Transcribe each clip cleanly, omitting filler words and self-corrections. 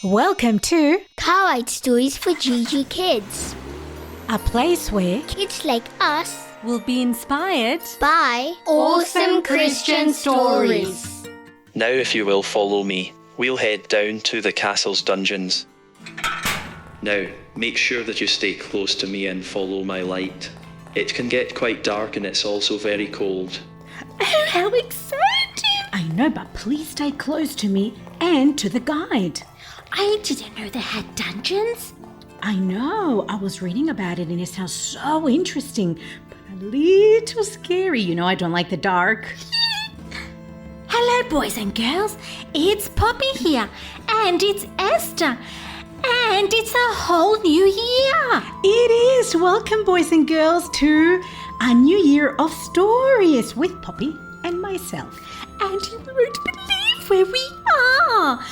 Welcome to Cowhide Stories for GG Kids. a place where Kids like us we'll be inspired by awesome Christian stories. Now, if you will follow me, we'll head down to the castle's dungeons. Now, make sure that you stay close to me and follow my light. It can get quite dark and it's also very cold. Oh, how exciting! I know, but please stay close to me and to the guide. I didn't know they had dungeons. I know, I was reading about it and it sounds so interesting, but a little scary. You know, I don't like the dark. Hello, boys and girls. It's Poppy here, and it's Esther, and it's a whole new year. It is. Welcome, boys and girls, to a new year of stories with Poppy and myself. And you won't believe where we are.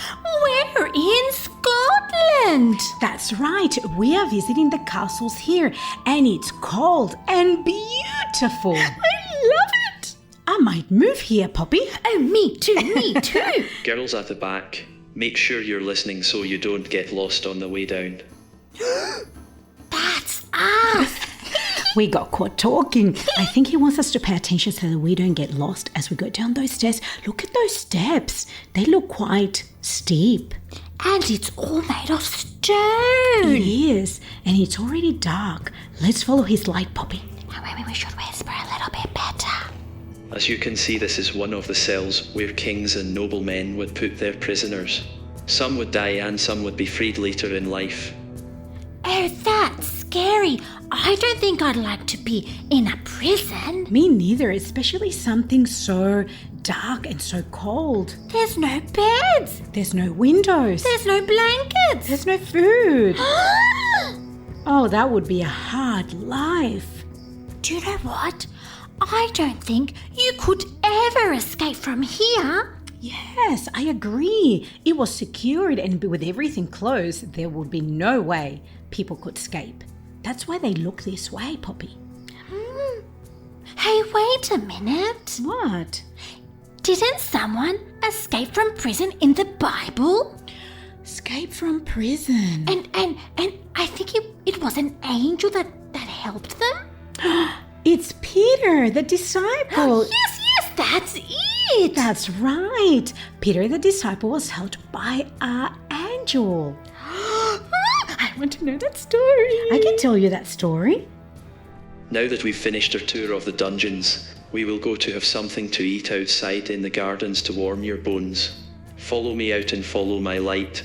We're in Scotland. That's right, we are visiting the castles here and it's cold and beautiful. I love it. I might move here, Poppy. Oh, me too, me too. Girls at the back, make sure you're listening so you don't get lost on the way down. That's us. We got caught talking. I think he wants us to pay attention so that we don't get lost as we go down those stairs. Look at those steps. They look quite steep. And it's all made of stone. It is, and it's already dark. Let's follow his light, Poppy. Maybe we should whisper a little bit better. As you can see, this is one of the cells where kings and noblemen would put their prisoners. Some would die and some would be freed later in life. Oh, that's scary. I don't think I'd like to be in a prison. Me neither, especially something so dark and so cold. There's no beds. There's no windows. There's no blankets. There's no food. Oh, that would be a hard life. Do you know what? I don't think you could ever escape from here. Yes, I agree. It was secured and with everything closed, there would be no way people could escape. That's why they look this way, Poppy. Hey, wait a minute. What? Didn't someone escape from prison in the Bible? Escape from prison. And I think it was an angel that helped them? It's Peter, the disciple. Yes, that's it. That's right. Peter, the disciple, was helped by an angel. I want to know that story. I can tell you that story. Now that we've finished our tour of the dungeons, we will go to have something to eat outside in the gardens to warm your bones. Follow me out and follow my light.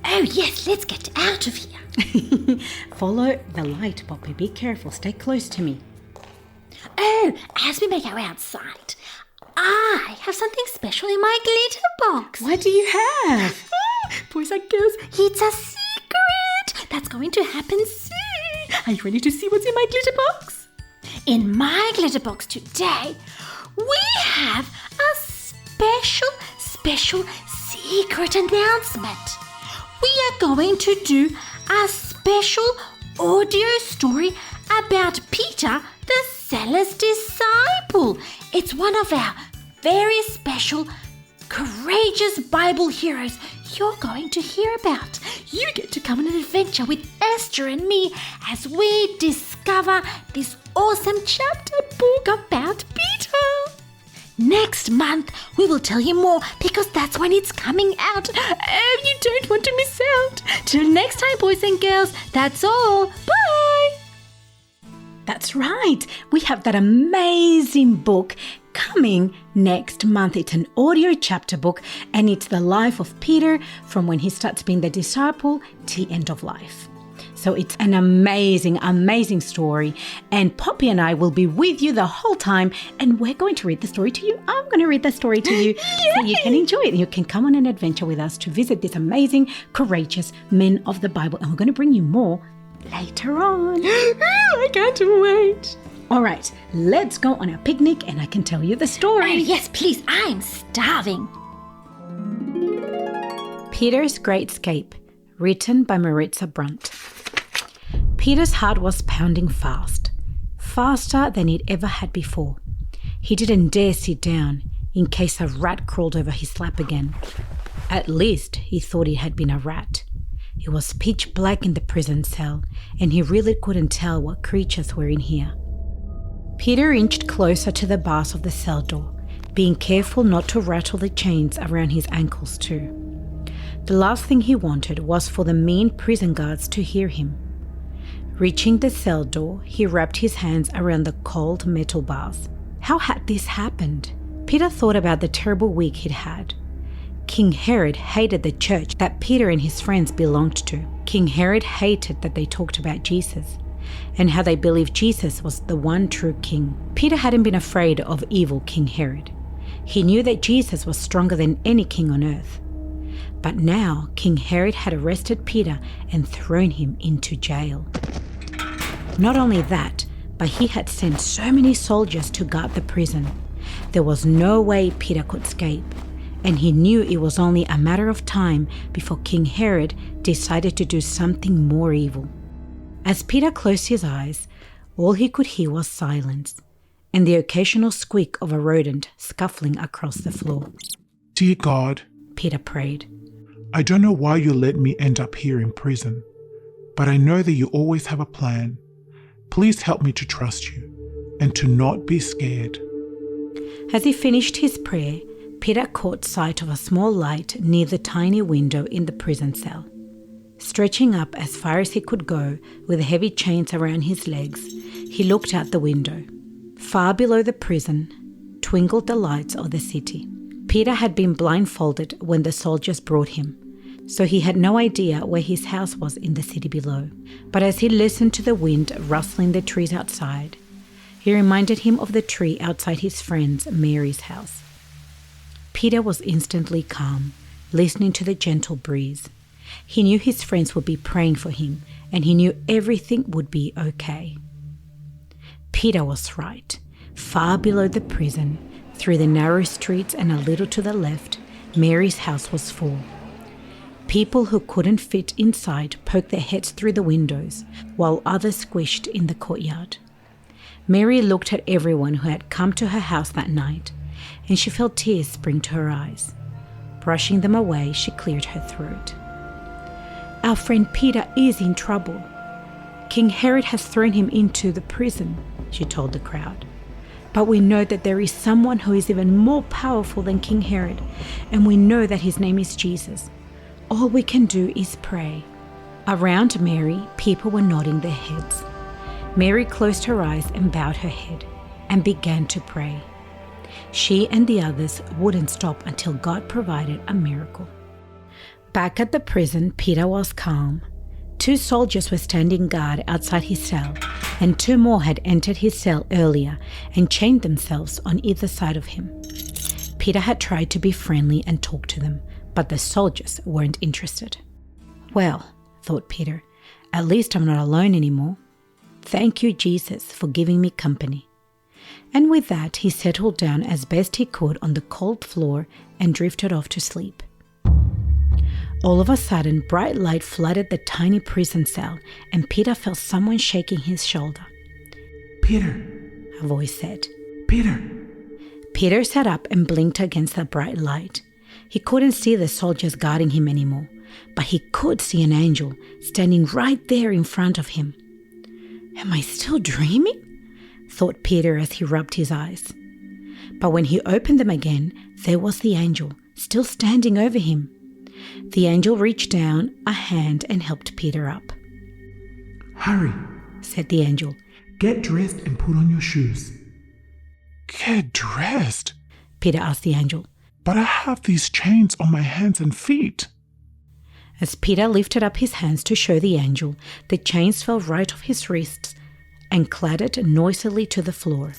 Oh, yes, let's get out of here. Follow the light, Poppy. Be careful. Stay close to me. Oh, as we make our way outside, I have something special in my glitter box. What do you have? Boys and girls, it's a secret that's going to happen soon. Are you ready to see what's in my glitter box? In my glitter box today, we have a special secret announcement. We are going to do a special audio story about Peter, the seller's disciple. It's one of our very special, courageous Bible heroes you're going to hear about. You get to come on an adventure with Esther and me as we discover this awesome chapter book about Peter. Next month, we will tell you more because that's when it's coming out. Oh, you don't want to miss out. Till next time, boys and girls, that's all. Bye. That's right. We have that amazing book coming next month. It's an audio chapter book and it's the life of Peter from when he starts being the disciple to the end of life. So it's an amazing story. And Poppy and I will be with you the whole time and we're going to read the story to you. I'm going to read the story to you so you can enjoy it. You can come on an adventure with us to visit these amazing, courageous men of the Bible. And we're going to bring you more later on. I can't wait. All right, let's go on a picnic and I can tell you the story. Oh, yes, please. I'm starving. Peter's Great Escape, written by Maritza Brunt. Peter's heart was pounding fast, faster than it ever had before. He didn't dare sit down in case a rat crawled over his lap again. At least he thought it had been a rat. It was pitch black in the prison cell, and he really couldn't tell what creatures were in here. Peter inched closer to the bars of the cell door, being careful not to rattle the chains around his ankles too. The last thing he wanted was for the mean prison guards to hear him. Reaching the cell door, he wrapped his hands around the cold metal bars. How had this happened? Peter thought about the terrible week he'd had. King Herod hated the church that Peter and his friends belonged to. King Herod hated that they talked about Jesus and how they believed Jesus was the one true king. Peter hadn't been afraid of evil King Herod. He knew that Jesus was stronger than any king on earth. But now King Herod had arrested Peter and thrown him into jail. Not only that, but he had sent so many soldiers to guard the prison. There was no way Peter could escape, and he knew it was only a matter of time before King Herod decided to do something more evil. As Peter closed his eyes, all he could hear was silence and the occasional squeak of a rodent scuffling across the floor. Dear God, Peter prayed. I don't know why you let me end up here in prison, but I know that you always have a plan. Please help me to trust you and to not be scared. As he finished his prayer, Peter caught sight of a small light near the tiny window in the prison cell. Stretching up as far as he could go with heavy chains around his legs, he looked out the window. Far below the prison twinkled the lights of the city. Peter had been blindfolded when the soldiers brought him, so he had no idea where his house was in the city below. But as he listened to the wind rustling the trees outside, he reminded him of the tree outside his friend Mary's house. Peter was instantly calm, listening to the gentle breeze. He knew his friends would be praying for him, and he knew everything would be okay. Peter was right. Far below the prison, through the narrow streets and a little to the left, Mary's house was full. People who couldn't fit inside poked their heads through the windows, while others squished in the courtyard. Mary looked at everyone who had come to her house that night, and she felt tears spring to her eyes. Brushing them away, she cleared her throat. Our friend Peter is in trouble. King Herod has thrown him into the prison, she told the crowd. But we know that there is someone who is even more powerful than King Herod, and we know that his name is Jesus. All we can do is pray. Around Mary, people were nodding their heads. Mary closed her eyes and bowed her head and began to pray. She and the others wouldn't stop until God provided a miracle. Back at the prison, Peter was calm. 2 soldiers were standing guard outside his cell, and 2 more had entered his cell earlier and chained themselves on either side of him. Peter had tried to be friendly and talk to them, but the soldiers weren't interested. Well, thought Peter, at least I'm not alone anymore. Thank you, Jesus, for giving me company. And with that, he settled down as best he could on the cold floor and drifted off to sleep. All of a sudden, bright light flooded the tiny prison cell, and Peter felt someone shaking his shoulder. Peter, A voice said. Peter. Peter sat up and blinked against the bright light. He couldn't see the soldiers guarding him anymore, but he could see an angel standing right there in front of him. Am I still dreaming? Thought Peter as he rubbed his eyes. But when he opened them again, there was the angel, still standing over him. The angel reached down a hand and helped Peter up. Hurry, said the angel. Get dressed and put on your shoes. Get dressed? Peter asked the angel. But I have these chains on my hands and feet. As Peter lifted up his hands to show the angel, the chains fell right off his wrists and clattered noisily to the floor.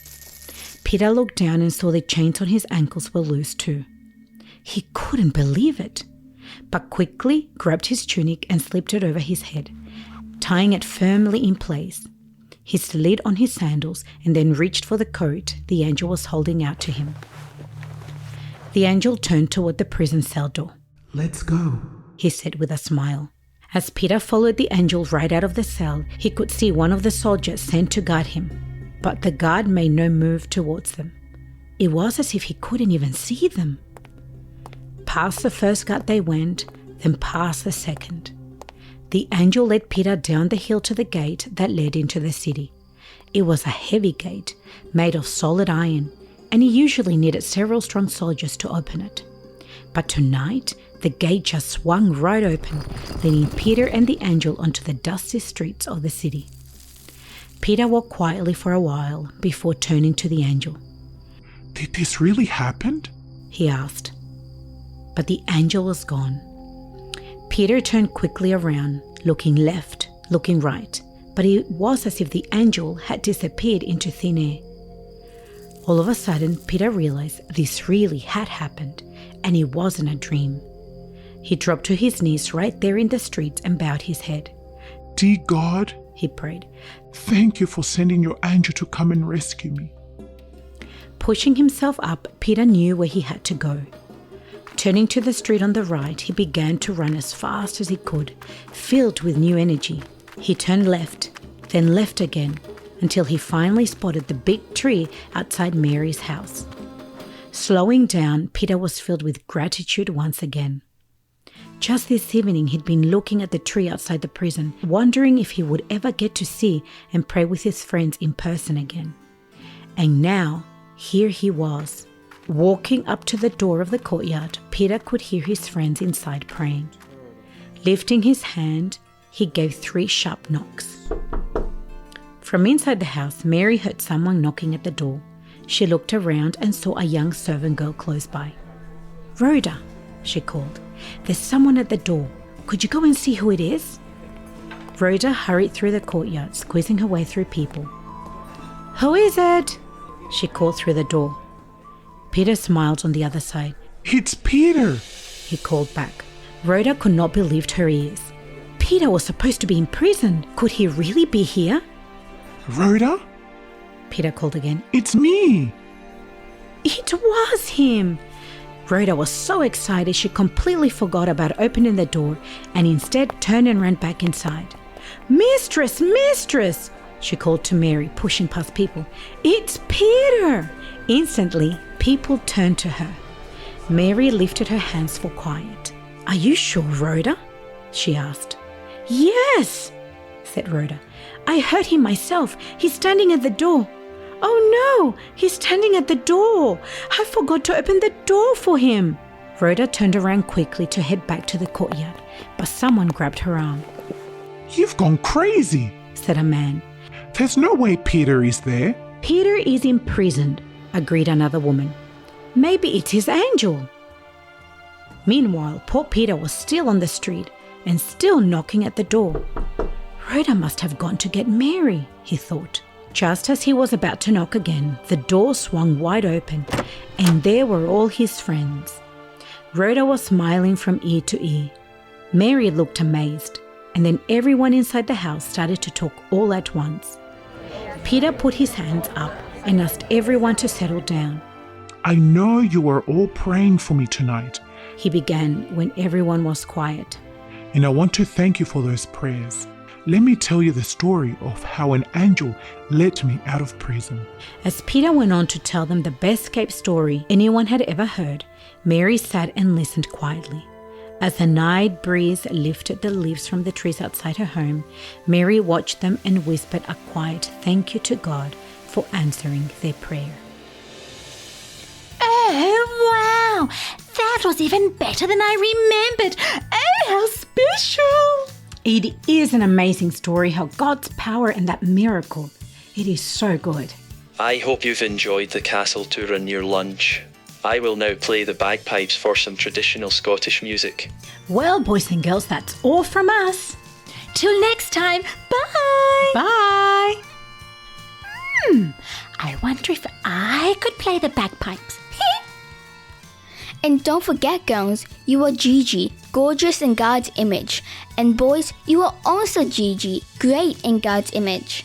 Peter looked down and saw the chains on his ankles were loose too. He couldn't believe it, but quickly grabbed his tunic and slipped it over his head, tying it firmly in place. He slid on his sandals and then reached for the coat the angel was holding out to him. The angel turned toward the prison cell door. Let's go, he said with a smile. As Peter followed the angel right out of the cell, he could see one of the soldiers sent to guard him, but the guard made no move towards them. It was as if he couldn't even see them. past the first gate they went, then past the second. The angel led Peter down the hill to the gate that led into the city. It was a heavy gate made of solid iron, and he usually needed several strong soldiers to open it. But tonight, the gate just swung right open, leading Peter and the angel onto the dusty streets of the city. Peter walked quietly for a while before turning to the angel. Did this really happen? He asked. But the angel was gone. Peter turned quickly around, looking left, looking right, but it was as if the angel had disappeared into thin air. All of a sudden, Peter realized this really had happened, and it wasn't a dream. He dropped to his knees right there in the streets and bowed his head. Dear God, He prayed. Thank you for sending your angel to come and rescue me. Pushing himself up, Peter knew where he had to go. Turning to the street on the right, he began to run as fast as he could, filled with new energy. He turned left, then left again, until he finally spotted the big tree outside Mary's house. Slowing down, Peter was filled with gratitude once again. Just this evening, he'd been looking at the tree outside the prison, wondering if he would ever get to see and pray with his friends in person again. And now, here he was. Walking up to the door of the courtyard, Peter could hear his friends inside praying. Lifting his hand, he gave 3 sharp knocks. From inside the house, Mary heard someone knocking at the door. She looked around and saw a young servant girl close by. "Rhoda," she called, "there's someone at the door. Could you go and see who it is?" Rhoda hurried through the courtyard, squeezing her way through people. "Who is it?" she called through the door. Peter smiled on the other side. It's Peter! He called back. Rhoda could not believe her ears. Peter was supposed to be in prison. Could he really be here? Rhoda? Peter called again. It's me! It was him! Rhoda was so excited she completely forgot about opening the door and instead turned and ran back inside. "Mistress! Mistress!" she called to Mary, pushing past people. "It's Peter!" Instantly, people turned to her. Mary lifted her hands for quiet. "Are you sure, Rhoda?" she asked. "Yes," said Rhoda. "I heard him myself. He's standing at the door." "Oh no, he's standing at the door. I forgot to open the door for him." Rhoda turned around quickly to head back to the courtyard, but someone grabbed her arm. You've gone crazy, Said a man. There's no way Peter is there. "Peter is imprisoned," agreed another woman. "Maybe it's his angel." Meanwhile, poor Peter was still on the street and still knocking at the door. Rhoda must have gone to get Mary, he thought. Just as he was about to knock again, the door swung wide open, and there were all his friends. Rhoda was smiling from ear to ear. Mary looked amazed, and then everyone inside the house started to talk all at once. Peter put his hands up and asked everyone to settle down. I know you are all praying for me tonight, He began when everyone was quiet. and I want to thank you for those prayers. Let me tell you the story of how an angel let me out of prison. As Peter went on to tell them the best escape story anyone had ever heard, Mary sat and listened quietly. As the night breeze lifted the leaves from the trees outside her home, Mary watched them and whispered a quiet thank you to God for answering their prayer. Oh, wow! That was even better than I remembered. Oh, how special! It is an amazing story how God's power and that miracle. It is so good. I hope you've enjoyed the castle tour and your lunch. I will now play the bagpipes for some traditional Scottish music. Well, boys and girls, that's all from us. Till next time, bye! Bye! I wonder if I could play the bagpipes. And don't forget, girls, you are Gigi, gorgeous in God's image. And boys, you are also Gigi, great in God's image.